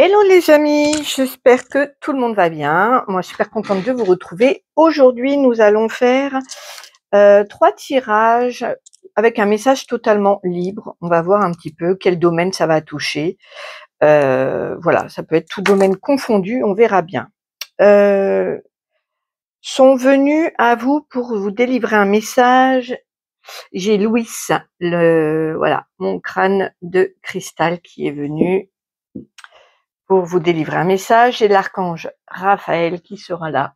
Hello les amis, j'espère que tout le monde va bien. Moi, je suis super contente de vous retrouver. Aujourd'hui, nous allons faire 3 tirages avec un message totalement libre. On va voir un petit peu quel domaine ça va toucher. Voilà, ça peut être tout domaine confondu, on verra bien. Sont venus à vous pour vous délivrer un message. J'ai Louis, voilà, mon crâne de cristal qui est venu pour vous délivrer un message, et l'archange Raphaël qui sera là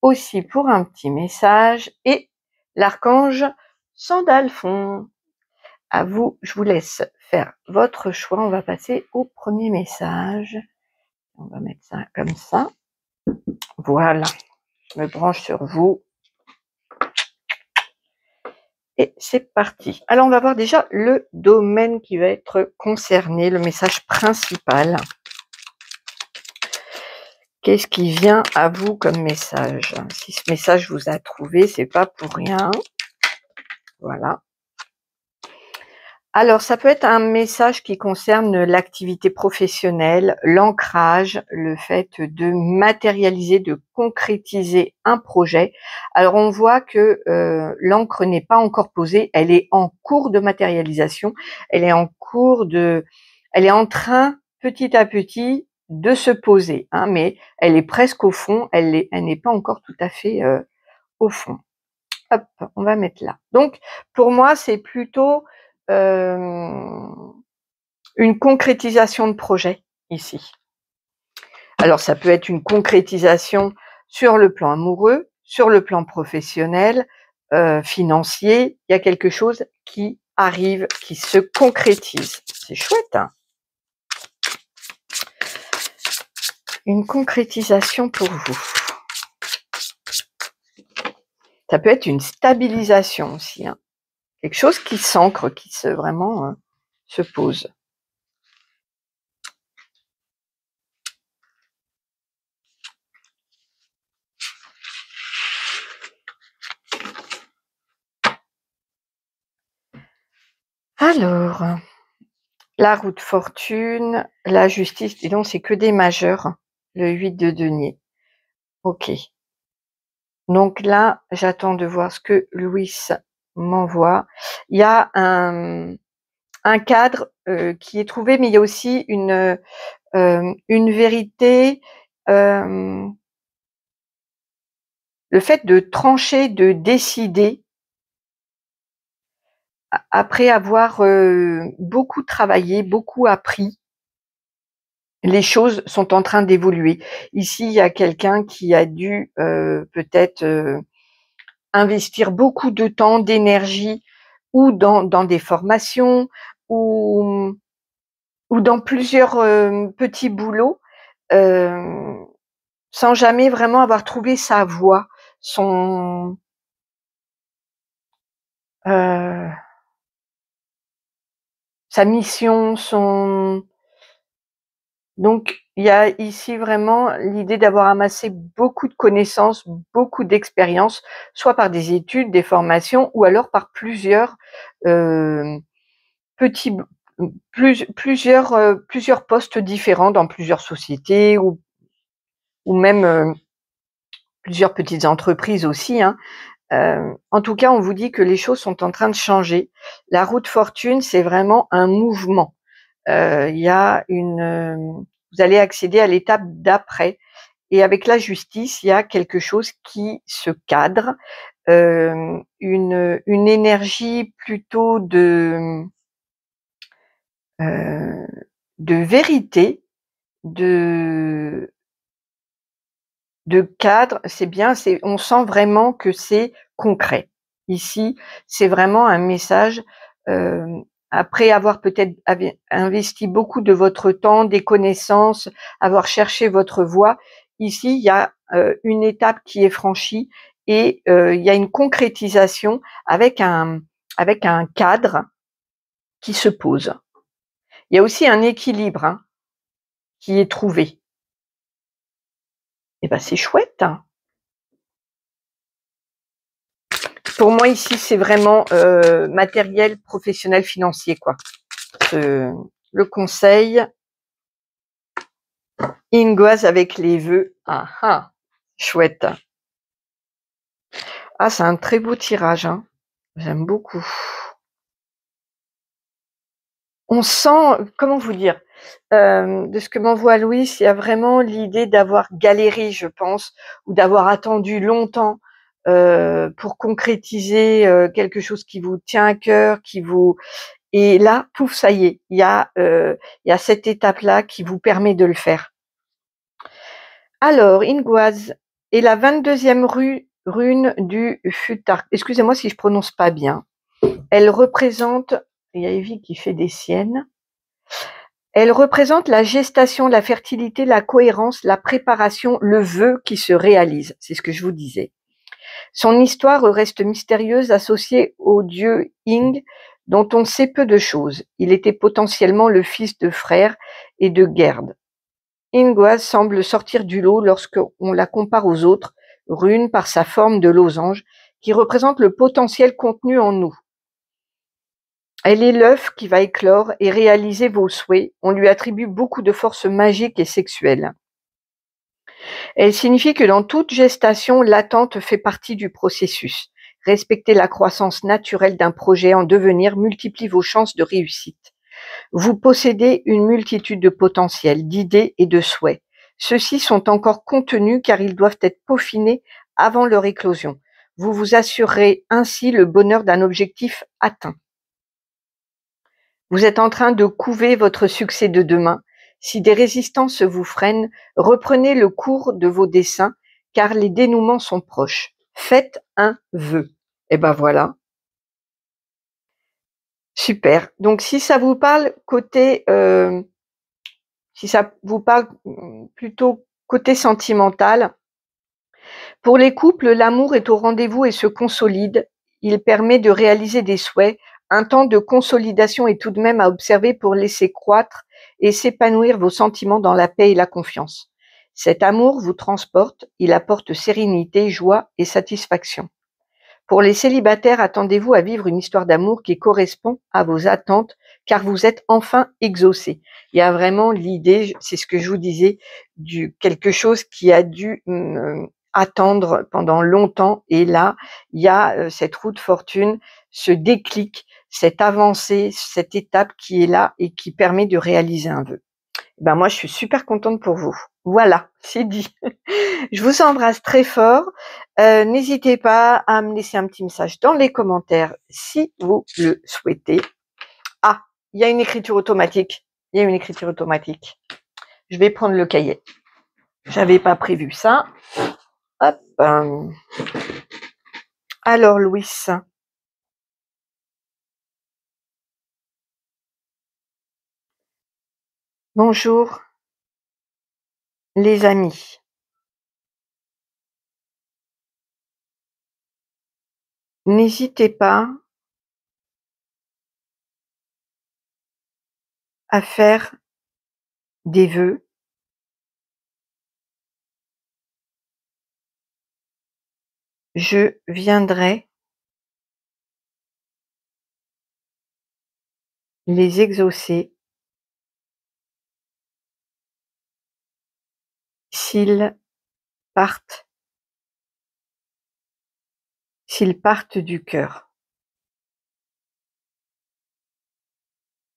aussi pour un petit message, et l'archange Sandalphon. À vous, je vous laisse faire votre choix. On va passer au premier message. On va mettre ça comme ça. Voilà, je me branche sur vous. Et c'est parti. Alors, on va voir déjà le domaine qui va être concerné, le message principal. Qu'est-ce qui vient à vous comme message? Si ce message vous a trouvé, c'est pas pour rien. Voilà. Alors, ça peut être un message qui concerne l'activité professionnelle, l'ancrage, le fait de matérialiser, de concrétiser un projet. Alors, on voit que l'encre n'est pas encore posée, elle est en cours de matérialisation, elle est en train, petit à petit, de se poser, hein, mais elle est presque au fond, elle n'est pas encore tout à fait au fond. Hop, on va mettre là. Donc, pour moi, c'est plutôt une concrétisation de projet ici. Alors, ça peut être une concrétisation sur le plan amoureux, sur le plan professionnel, financier. Il y a quelque chose qui arrive, qui se concrétise. C'est chouette, hein? Une concrétisation pour vous. Ça peut être une stabilisation aussi, hein. Quelque chose qui s'ancre, qui vraiment se pose. Alors, la roue de fortune, la justice, dis donc, c'est que des majeurs. Le 8 de denier. Ok. Donc là, j'attends de voir ce que Louis m'envoie. Il y a un cadre qui est trouvé, mais il y a aussi une vérité. Le fait de trancher, de décider, après avoir beaucoup travaillé, beaucoup appris, les choses sont en train d'évoluer. Ici, il y a quelqu'un qui a dû peut-être investir beaucoup de temps, d'énergie, ou dans des formations, ou dans plusieurs petits boulots, euh, sans jamais vraiment avoir trouvé sa voie, sa mission, Donc, il y a ici vraiment l'idée d'avoir amassé beaucoup de connaissances, beaucoup d'expériences, soit par des études, des formations, ou alors par plusieurs petits, plusieurs postes différents dans plusieurs sociétés, ou même plusieurs petites entreprises aussi, hein. En tout cas, on vous dit que les choses sont en train de changer. La roue de fortune, c'est vraiment un mouvement. Il y a vous allez accéder à l'étape d'après. Et avec la justice, il y a quelque chose qui se cadre, une énergie plutôt de vérité, de cadre. C'est bien, on sent vraiment que c'est concret. Ici, c'est vraiment un message, après avoir peut-être investi beaucoup de votre temps, des connaissances, avoir cherché votre voie. Ici, il y a une étape qui est franchie, et il y a une concrétisation avec un cadre qui se pose. Il y a aussi un équilibre, hein, qui est trouvé. Et ben, c'est chouette, hein. Pour moi, ici, c'est vraiment matériel, professionnel, financier, quoi. Le conseil. Ingoise avec les vœux. Ah ah, chouette. Ah, c'est un très beau tirage, hein. J'aime beaucoup. On sent, comment vous dire, de ce que m'envoie Louis, il y a vraiment l'idée d'avoir galéré, je pense, ou d'avoir attendu longtemps pour concrétiser quelque chose qui vous tient à cœur, qui vous et là, pouf, ça y est, il y a cette étape-là qui vous permet de le faire. Alors, Ingoise est la 22e rune du Futar. Excusez-moi si je prononce pas bien. Elle représente, il y a Evie qui fait des siennes. Elle représente la gestation, la fertilité, la cohérence, la préparation, le vœu qui se réalise. C'est ce que je vous disais. Son histoire reste mystérieuse, associée au dieu Ing, dont on sait peu de choses. Il était potentiellement le fils de Freyr et de Gerd. Ingoise semble sortir du lot lorsqu'on la compare aux autres runes par sa forme de losange, qui représente le potentiel contenu en nous. Elle est l'œuf qui va éclore et réaliser vos souhaits. On lui attribue beaucoup de force magique et sexuelle. Elle signifie que dans toute gestation, l'attente fait partie du processus. Respecter la croissance naturelle d'un projet en devenir multiplie vos chances de réussite. Vous possédez une multitude de potentiels, d'idées et de souhaits. Ceux-ci sont encore contenus car ils doivent être peaufinés avant leur éclosion. Vous vous assurerez ainsi le bonheur d'un objectif atteint. Vous êtes en train de couver votre succès de demain. Si des résistances vous freinent, reprenez le cours de vos desseins, car les dénouements sont proches. Faites un vœu. Et ben voilà. Super. Donc si ça vous parle si ça vous parle plutôt côté sentimental, pour les couples, l'amour est au rendez-vous et se consolide. Il permet de réaliser des souhaits. Un temps de consolidation est tout de même à observer pour laisser croître et s'épanouir vos sentiments dans la paix et la confiance. Cet amour vous transporte, il apporte sérénité, joie et satisfaction. Pour les célibataires, attendez-vous à vivre une histoire d'amour qui correspond à vos attentes, car vous êtes enfin exaucés. Il y a vraiment l'idée, c'est ce que je vous disais, du quelque chose qui a dû attendre pendant longtemps, et là, il y a cette roue de fortune, ce déclic, cette avancée, cette étape qui est là et qui permet de réaliser un vœu. Ben moi, je suis super contente pour vous. Voilà, c'est dit. Je vous embrasse très fort. N'hésitez pas à me laisser un petit message dans les commentaires si vous le souhaitez. Ah, il y a une écriture automatique. Il y a une écriture automatique. Je vais prendre le cahier. J'avais pas prévu ça. Hop. Alors, Louis. Bonjour, les amis. N'hésitez pas à faire des vœux. Je viendrai les exaucer s'ils partent du cœur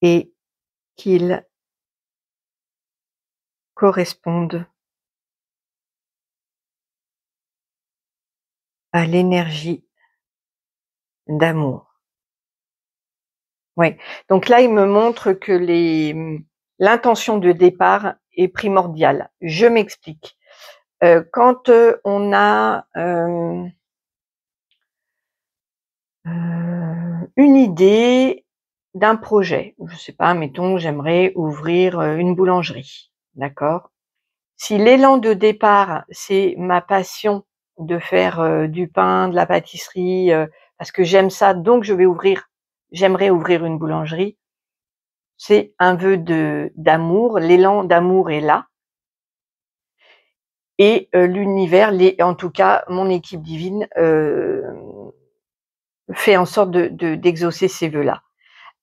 et qu'ils correspondent à l'énergie d'amour. Oui. Donc là, il me montre que l'intention de départ est primordiale. Je m'explique. Quand on a une idée d'un projet, je sais pas, mettons, j'aimerais ouvrir une boulangerie, d'accord? Si l'élan de départ, c'est ma passion de faire du pain, de la pâtisserie, parce que j'aime ça, donc j'aimerais ouvrir une boulangerie, c'est un vœu d'amour, l'élan d'amour est là. Et l'univers, en tout cas mon équipe divine, fait en sorte d'exaucer ces vœux-là.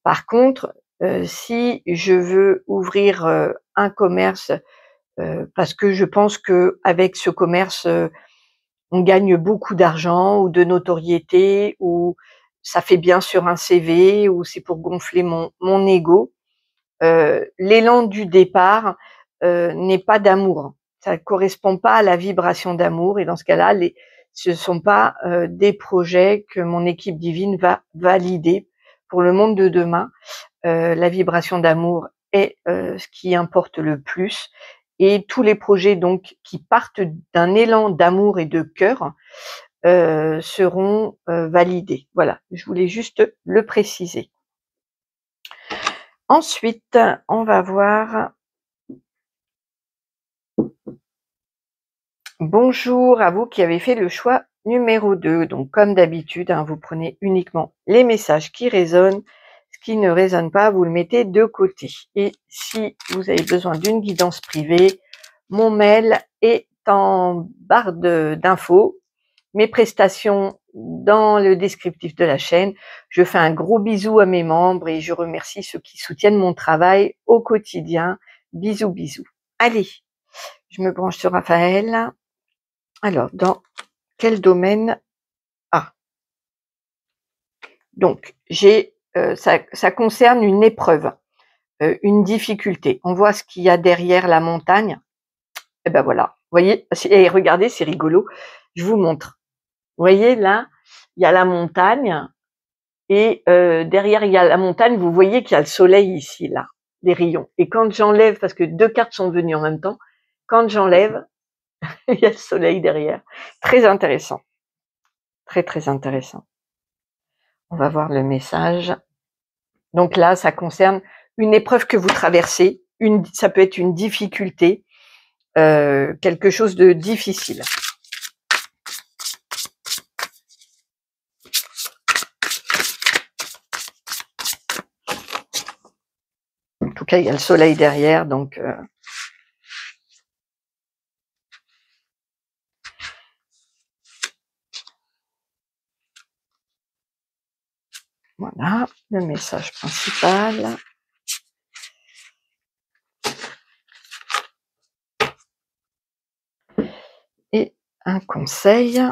Par contre, si je veux ouvrir un commerce parce que je pense que avec ce commerce, on gagne beaucoup d'argent ou de notoriété, ou ça fait bien sur un CV, ou c'est pour gonfler mon ego. L'élan du départ n'est pas d'amour. Ça ne correspond pas à la vibration d'amour, et dans ce cas-là, ce ne sont pas des projets que mon équipe divine va valider pour le monde de demain. La vibration d'amour est ce qui importe le plus, et tous les projets donc qui partent d'un élan d'amour et de cœur seront validés. Voilà, je voulais juste le préciser. Ensuite, on va voir. Bonjour à vous qui avez fait le choix numéro 2. Donc, comme d'habitude, vous prenez uniquement les messages qui résonnent. Ce qui ne résonne pas, vous le mettez de côté. Et si vous avez besoin d'une guidance privée, mon mail est en barre d'infos. Mes prestations dans le descriptif de la chaîne. Je fais un gros bisou à mes membres et je remercie ceux qui soutiennent mon travail au quotidien. Bisous, bisous. Allez, je me branche sur Raphaël. Alors, dans quel domaine? Donc, ça concerne une épreuve, une difficulté. On voit ce qu'il y a derrière la montagne. Et ben voilà, vous voyez, et regardez, c'est rigolo. Je vous montre. Vous voyez là, il y a la montagne, et derrière il y a la montagne, vous voyez qu'il y a le soleil ici, là, des rayons. Et quand j'enlève, parce que 2 cartes sont venues en même temps, quand j'enlève, il y a le soleil derrière. Très intéressant. Très, très intéressant. On va voir le message. Donc là, ça concerne une épreuve que vous traversez. Ça peut être une difficulté, quelque chose de difficile. En tout cas, il y a le soleil derrière, donc voilà, le message principal. Et un conseil.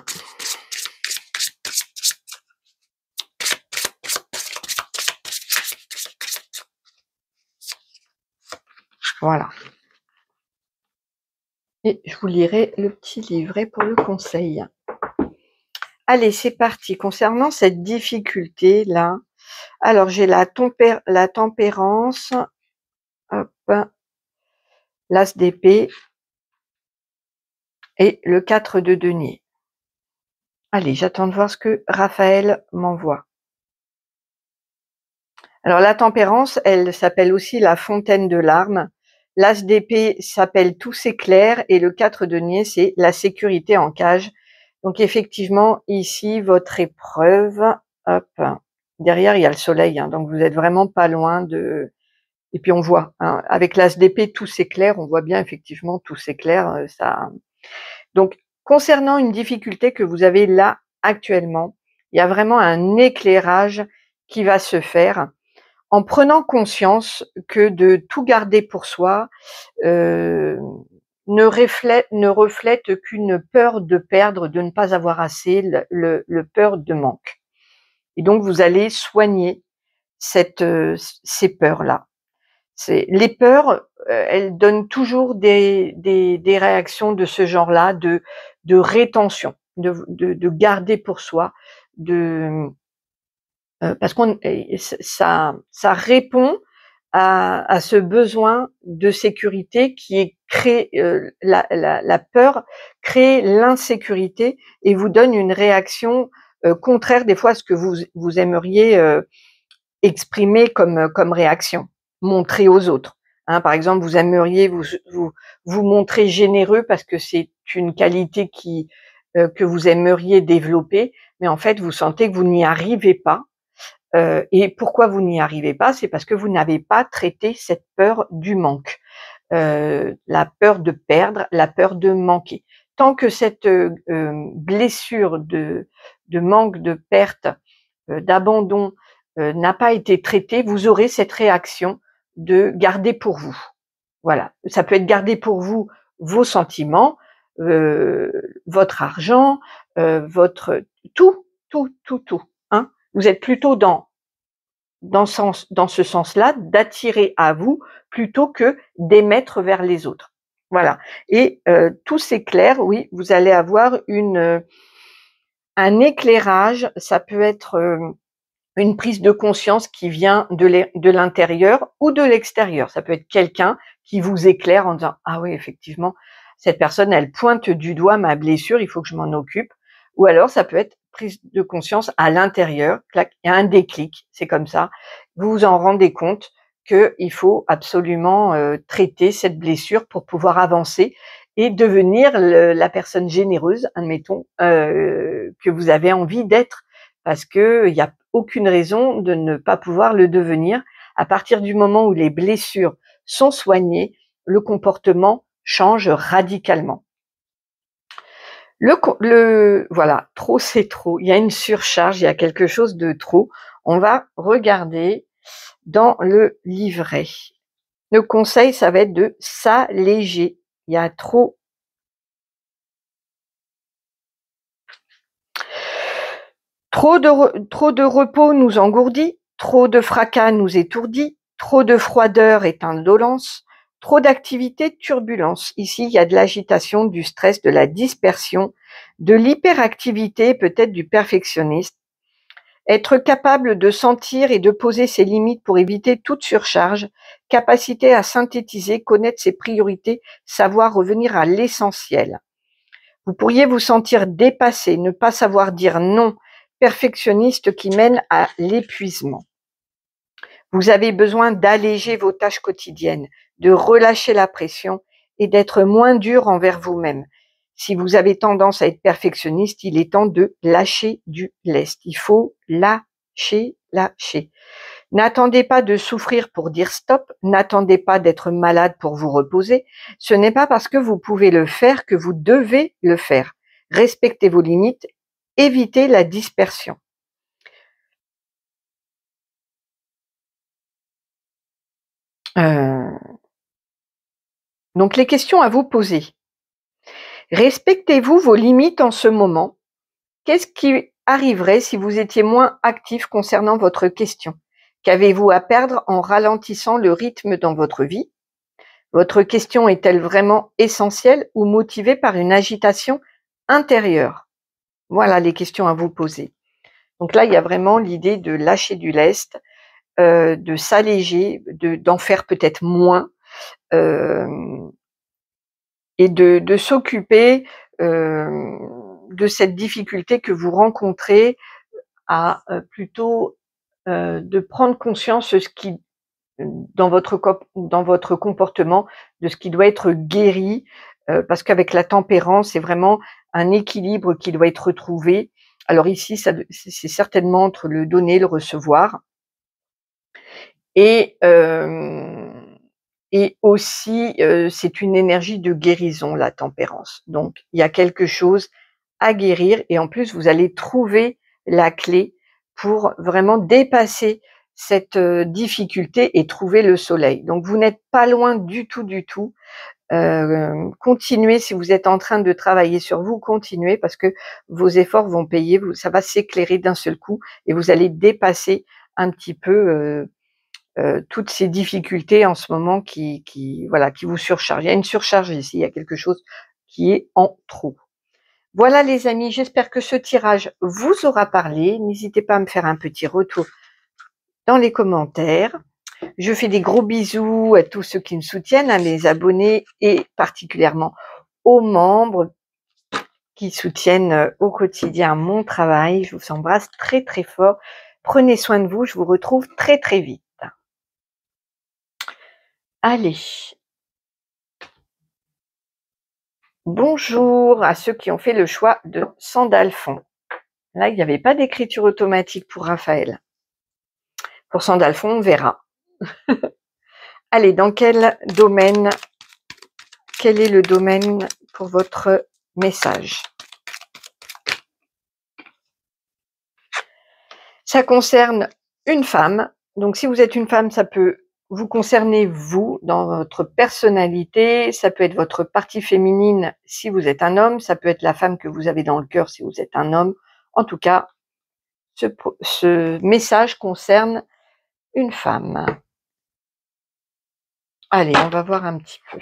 Voilà. Et je vous lirai le petit livret pour le conseil. Allez, c'est parti. Concernant cette difficulté-là, alors j'ai la tempérance, hop, l'as d'épée et le 4 de denier. Allez, j'attends de voir ce que Raphaël m'envoie. Alors la tempérance, elle s'appelle aussi la fontaine de larmes. L'as d'épée s'appelle tout s'éclaire, et le 4 de denier, c'est la sécurité en cage. Donc effectivement, ici, votre épreuve, hop, derrière il y a le soleil, donc vous êtes vraiment pas loin de... Et puis on voit, avec l'as d'épée, tout s'éclaire, on voit bien effectivement tout s'éclaire. Ça... Donc, concernant une difficulté que vous avez là actuellement, il y a vraiment un éclairage qui va se faire en prenant conscience que de tout garder pour soi ne reflète qu'une peur de perdre, de ne pas avoir assez, le peur de manque. Et donc, vous allez soigner ces peurs-là. Les peurs, elles donnent toujours des réactions de ce genre-là, de rétention, de garder pour soi, parce qu'on ça répond à ce besoin de sécurité qui est créé. La peur crée l'insécurité et vous donne une réaction contraire des fois à ce que vous aimeriez exprimer comme réaction, montrer aux autres. Par exemple, vous aimeriez vous montrer généreux parce que c'est une qualité que vous aimeriez développer, mais en fait, vous sentez que vous n'y arrivez pas. Et pourquoi vous n'y arrivez pas? C'est parce que vous n'avez pas traité cette peur du manque, la peur de perdre, la peur de manquer. Tant que cette blessure de manque, de perte, d'abandon n'a pas été traitée, vous aurez cette réaction de garder pour vous. Voilà, ça peut être garder pour vous vos sentiments, votre argent, votre tout, tout, tout, tout, hein. Vous êtes plutôt dans ce sens-là, d'attirer à vous plutôt que d'émettre vers les autres. Voilà. Et tout s'éclaire, oui, vous allez avoir un éclairage, ça peut être une prise de conscience qui vient de l'intérieur ou de l'extérieur. Ça peut être quelqu'un qui vous éclaire en disant: «Ah oui, effectivement, cette personne, elle pointe du doigt ma blessure, il faut que je m'en occupe». Ou alors ça peut être prise de conscience à l'intérieur, clac, il y a un déclic, c'est comme ça. Vous vous en rendez compte qu'il faut absolument, traiter cette blessure pour pouvoir avancer et devenir la personne généreuse, admettons, que vous avez envie d'être. Parce qu'il y a aucune raison de ne pas pouvoir le devenir. À partir du moment où les blessures sont soignées, le comportement change radicalement. Voilà, trop c'est trop. Il y a une surcharge, il y a quelque chose de trop. On va regarder dans le livret. Le conseil, ça va être de s'alléger. Il y a trop de repos nous engourdit, trop de fracas nous étourdit, trop de froideur est indolence, trop d'activité turbulence. Ici, il y a de l'agitation, du stress, de la dispersion, de l'hyperactivité, peut-être du perfectionniste. Être capable de sentir et de poser ses limites pour éviter toute surcharge, capacité à synthétiser, connaître ses priorités, savoir revenir à l'essentiel. Vous pourriez vous sentir dépassé, ne pas savoir dire non, perfectionniste qui mène à l'épuisement. Vous avez besoin d'alléger vos tâches quotidiennes, de relâcher la pression et d'être moins dur envers vous-même. Si vous avez tendance à être perfectionniste, il est temps de lâcher du lest. Il faut lâcher. N'attendez pas de souffrir pour dire stop, n'attendez pas d'être malade pour vous reposer. Ce n'est pas parce que vous pouvez le faire que vous devez le faire. Respectez vos limites, évitez la dispersion. Donc les questions à vous poser. Respectez-vous vos limites en ce moment? Qu'est-ce qui arriverait si vous étiez moins actif concernant votre question? Qu'avez-vous à perdre en ralentissant le rythme dans votre vie? Votre question est-elle vraiment essentielle ou motivée par une agitation intérieure? Voilà les questions à vous poser. Donc là, il y a vraiment l'idée de lâcher du lest, de s'alléger, d'en faire peut-être moins, et de s'occuper de cette difficulté que vous rencontrez à plutôt de prendre conscience de ce qui dans votre comportement, de ce qui doit être guéri, parce qu'avec la tempérance, c'est vraiment un équilibre qui doit être retrouvé. Alors ici, c'est certainement entre le donner, le recevoir, et aussi, c'est une énergie de guérison, la tempérance. Donc il y a quelque chose à guérir et en plus, vous allez trouver la clé pour vraiment dépasser cette, difficulté et trouver le soleil. Donc vous n'êtes pas loin du tout, du tout. Continuez si vous êtes en train de travailler sur vous, continuez parce que vos efforts vont payer, ça va s'éclairer d'un seul coup et vous allez dépasser un petit peu, toutes ces difficultés en ce moment voilà, qui vous surchargent. Il y a une surcharge ici, il y a quelque chose qui est en trop. Voilà les amis, j'espère que ce tirage vous aura parlé. N'hésitez pas à me faire un petit retour dans les commentaires. Je fais des gros bisous à tous ceux qui me soutiennent, à mes abonnés et particulièrement aux membres qui soutiennent au quotidien mon travail. Je vous embrasse très très fort. Prenez soin de vous, je vous retrouve très très vite. Allez. Bonjour à ceux qui ont fait le choix de Sandalphon. Là, il n'y avait pas d'écriture automatique pour Raphaël. Pour Sandalphon, on verra. Allez, dans quel domaine, quel est le domaine pour votre message? Ça concerne une femme. Donc, si vous êtes une femme, ça peut vous concernez vous, dans votre personnalité. Ça peut être votre partie féminine si vous êtes un homme, ça peut être la femme que vous avez dans le cœur si vous êtes un homme. En tout cas, ce message concerne une femme. Allez, on va voir un petit peu.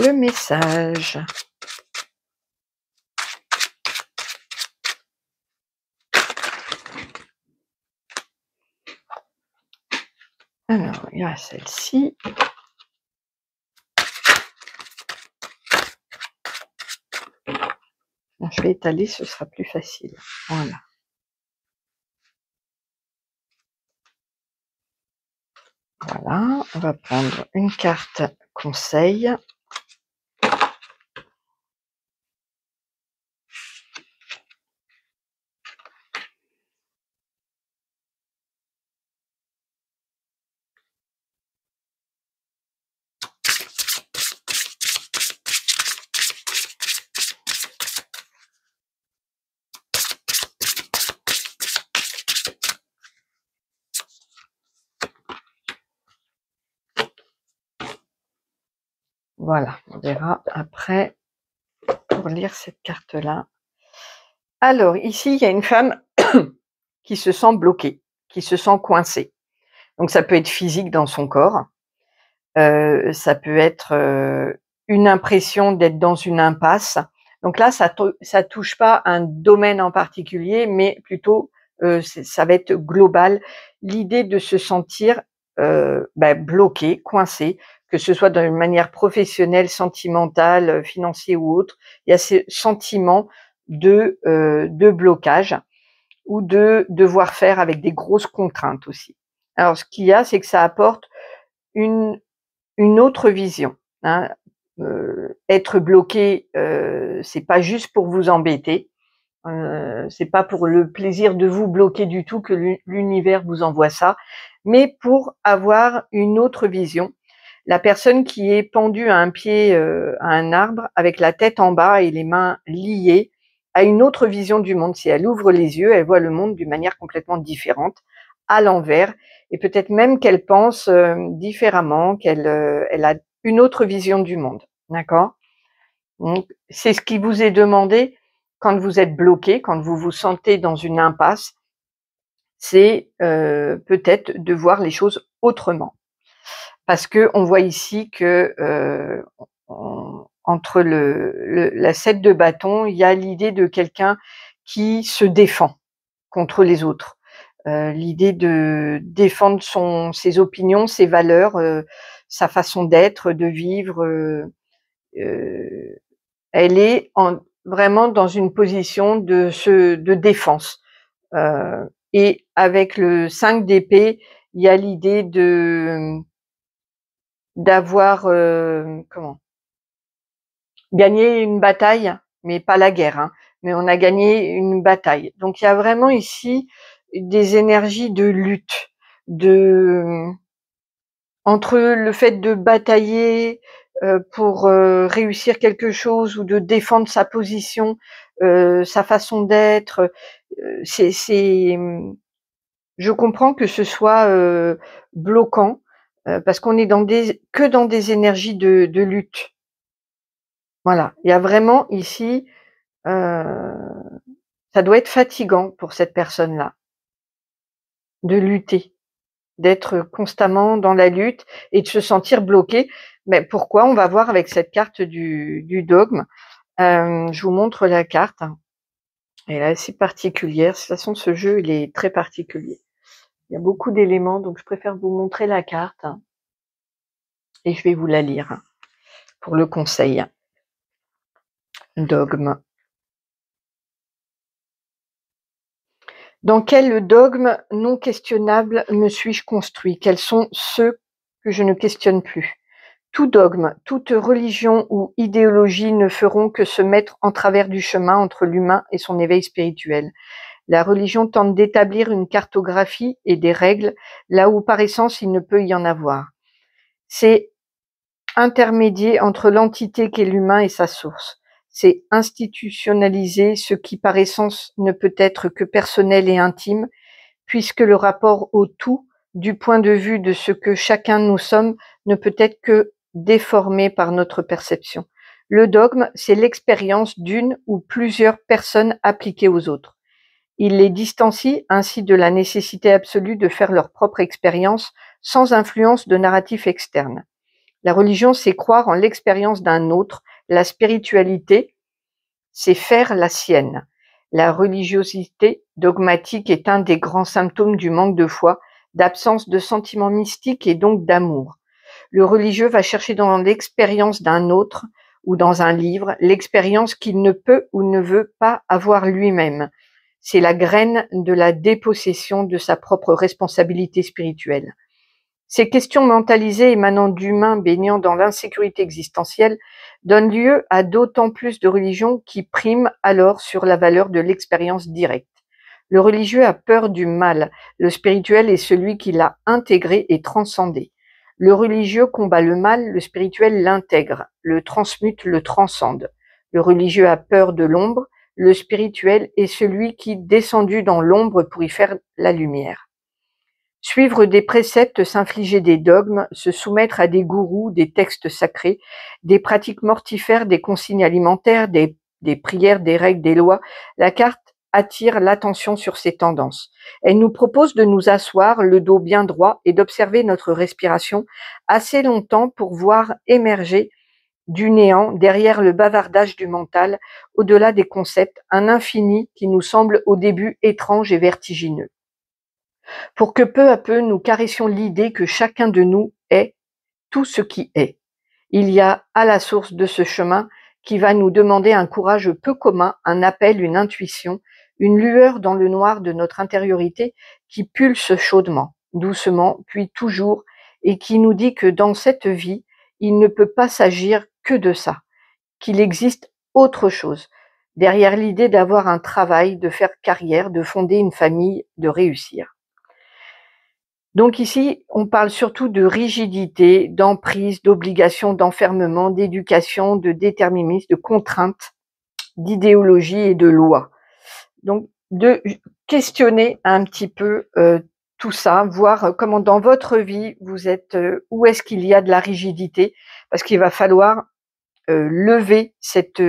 Le message. Alors, il y a celle-ci. Bon, je vais étaler, ce sera plus facile. Voilà. Voilà, on va prendre une carte conseil. Voilà, on verra après pour lire cette carte-là. Alors, ici, il y a une femme qui se sent bloquée, qui se sent coincée. Donc, ça peut être physique dans son corps. Ça peut être une impression d'être dans une impasse. Donc là, ça touche pas un domaine en particulier, mais plutôt, ça va être global. L'idée de se sentir bloqué, coincé, que ce soit d'une manière professionnelle, sentimentale, financier ou autre. Il y a ce sentiment de blocage ou de devoir faire avec des grosses contraintes aussi. Alors, ce qu'il y a, c'est que ça apporte une autre vision, hein. Être bloqué, c'est pas juste pour vous embêter, c'est pas pour le plaisir de vous bloquer du tout que l'univers vous envoie ça, mais pour avoir une autre vision. La personne qui est pendue à un pied, à un arbre, avec la tête en bas et les mains liées, a une autre vision du monde. Si elle ouvre les yeux, elle voit le monde d'une manière complètement différente, à l'envers, et peut-être même qu'elle pense différemment, elle a une autre vision du monde. D'accord? Donc, c'est ce qui vous est demandé quand vous êtes bloqué, quand vous vous sentez dans une impasse, c'est peut-être de voir les choses autrement. Parce que on voit ici que entre la 7 de bâton, il y a l'idée de quelqu'un qui se défend contre les autres. L'idée de défendre ses opinions, ses valeurs, sa façon d'être, de vivre. Elle est vraiment dans une position de défense. Et avec le 5 d'épée, il y a l'idée d'avoir gagné une bataille, mais pas la guerre, hein, mais on a gagné une bataille. Donc il y a vraiment ici des énergies de lutte, entre le fait de batailler pour réussir quelque chose ou de défendre sa position, sa façon d'être. Je comprends que ce soit bloquant parce qu'on est dans des énergies de lutte. Voilà, il y a vraiment ici, ça doit être fatigant pour cette personne-là, de lutter, d'être constamment dans la lutte et de se sentir bloqué. Mais pourquoi? On va voir avec cette carte du dogme. Je vous montre la carte. Elle est assez particulière. De toute façon, ce jeu, il est très particulier. Il y a beaucoup d'éléments, donc je préfère vous montrer la carte et je vais vous la lire pour le conseil. Dogme. Dans quel dogme non questionnable me suis-je construit? Quels sont ceux que je ne questionne plus? Tout dogme, toute religion ou idéologie ne feront que se mettre en travers du chemin entre l'humain et son éveil spirituel. La religion tente d'établir une cartographie et des règles là où par essence il ne peut y en avoir. C'est intermédiaire entre l'entité qu'est l'humain et sa source. c'est institutionnaliser ce qui par essence ne peut être que personnel et intime, puisque le rapport au tout, du point de vue de ce que chacun nous sommes, ne peut être que déformé par notre perception. Le dogme, c'est l'expérience d'une ou plusieurs personnes appliquées aux autres. Il les distancie ainsi de la nécessité absolue de faire leur propre expérience sans influence de narratif externe. La religion, c'est croire en l'expérience d'un autre. La spiritualité, c'est faire la sienne. La religiosité dogmatique est un des grands symptômes du manque de foi, d'absence de sentiments mystiques et donc d'amour. Le religieux va chercher dans l'expérience d'un autre ou dans un livre l'expérience qu'il ne peut ou ne veut pas avoir lui-même. C'est la graine de la dépossession de sa propre responsabilité spirituelle. Ces questions mentalisées émanant d'humains baignant dans l'insécurité existentielle donnent lieu à d'autant plus de religions qui priment alors sur la valeur de l'expérience directe. Le religieux a peur du mal, le spirituel est celui qui l'a intégré et transcendé. Le religieux combat le mal, le spirituel l'intègre, le transmute, le transcende. Le religieux a peur de l'ombre, le spirituel est celui qui, descendu dans l'ombre pour y faire la lumière. Suivre des préceptes, s'infliger des dogmes, se soumettre à des gourous, des textes sacrés, des pratiques mortifères, des consignes alimentaires, des prières, des règles, des lois, la carte attire l'attention sur ces tendances. Elle nous propose de nous asseoir, le dos bien droit, et d'observer notre respiration assez longtemps pour voir émerger du néant, derrière le bavardage du mental, au-delà des concepts, un infini qui nous semble au début étrange et vertigineux. Pour que peu à peu nous caressions l'idée que chacun de nous est tout ce qui est. Il y a à la source de ce chemin qui va nous demander un courage peu commun, un appel, une intuition, une lueur dans le noir de notre intériorité qui pulse chaudement, doucement, puis toujours, et qui nous dit que dans cette vie, il ne peut pas s'agir que de ça, qu'il existe autre chose, derrière l'idée d'avoir un travail, de faire carrière, de fonder une famille, de réussir. Donc ici, on parle surtout de rigidité, d'emprise, d'obligation, d'enfermement, d'éducation, de déterminisme, de contrainte, d'idéologie et de loi. Donc de questionner un petit peu tout ça, voir comment dans votre vie vous êtes, où est-ce qu'il y a de la rigidité, parce qu'il va falloir lever cette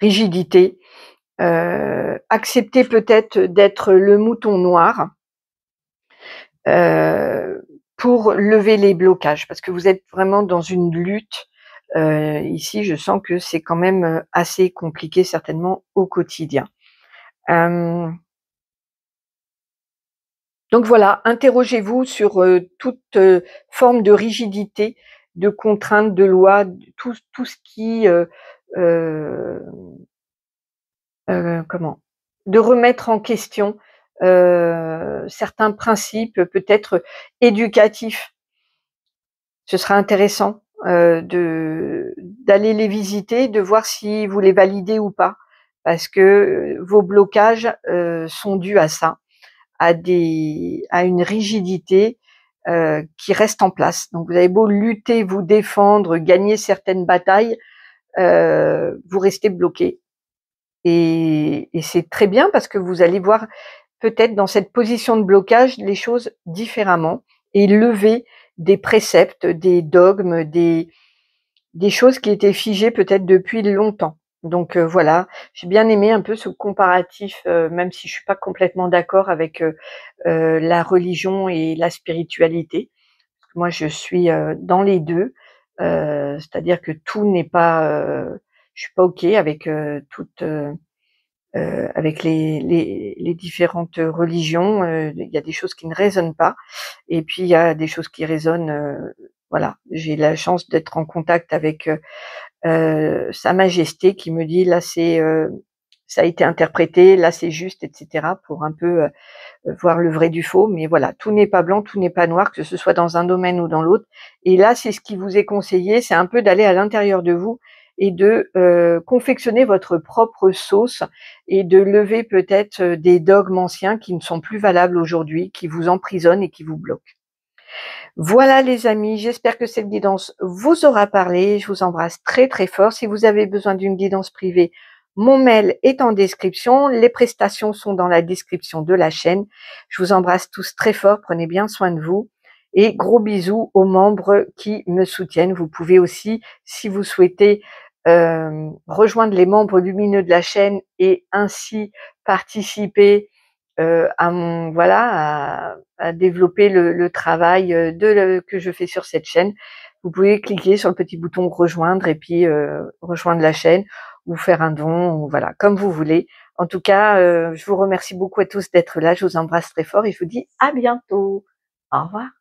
rigidité, accepter peut-être d'être le mouton noir, pour lever les blocages, parce que vous êtes vraiment dans une lutte. Ici, je sens que c'est quand même assez compliqué, certainement au quotidien. Donc voilà, interrogez-vous sur toute forme de rigidité, de contrainte, de loi, tout ce qui de remettre en question certains principes peut-être éducatifs. Ce sera intéressant d'aller les visiter, de voir si vous les validez ou pas, parce que vos blocages sont dus à ça, à une rigidité qui reste en place. Donc vous avez beau lutter, vous défendre, gagner certaines batailles, vous restez bloqué. Et c'est très bien parce que vous allez voir peut-être dans cette position de blocage les choses différemment et lever des préceptes, des dogmes, des choses qui étaient figées peut-être depuis longtemps. Donc voilà, j'ai bien aimé un peu ce comparatif, même si je suis pas complètement d'accord avec la religion et la spiritualité. Moi, je suis dans les deux, c'est-à-dire que tout n'est pas, je suis pas OK avec avec les différentes religions. Il y a des choses qui ne résonnent pas, et puis il y a des choses qui résonnent. Voilà, j'ai la chance d'être en contact avec Sa Majesté qui me dit là ça a été interprété, là c'est juste, etc. pour un peu voir le vrai du faux. Mais voilà, tout n'est pas blanc, tout n'est pas noir, que ce soit dans un domaine ou dans l'autre. Et là, c'est ce qui vous est conseillé, c'est un peu d'aller à l'intérieur de vous et de confectionner votre propre sauce et de lever peut-être des dogmes anciens qui ne sont plus valables aujourd'hui, qui vous emprisonnent et qui vous bloquent. Voilà les amis, j'espère que cette guidance vous aura parlé. Je vous embrasse très très fort. Si vous avez besoin d'une guidance privée, mon mail est en description. Les prestations sont dans la description de la chaîne. Je vous embrasse tous très fort. Prenez bien soin de vous. Et gros bisous aux membres qui me soutiennent. Vous pouvez aussi, si vous souhaitez, rejoindre les membres lumineux de la chaîne et ainsi participer à mon à développer le travail que je fais sur cette chaîne. Vous pouvez cliquer sur le petit bouton rejoindre et puis rejoindre la chaîne ou faire un don, ou voilà, comme vous voulez. En tout cas, je vous remercie beaucoup à tous d'être là. Je vous embrasse très fort et je vous dis à bientôt. Au revoir.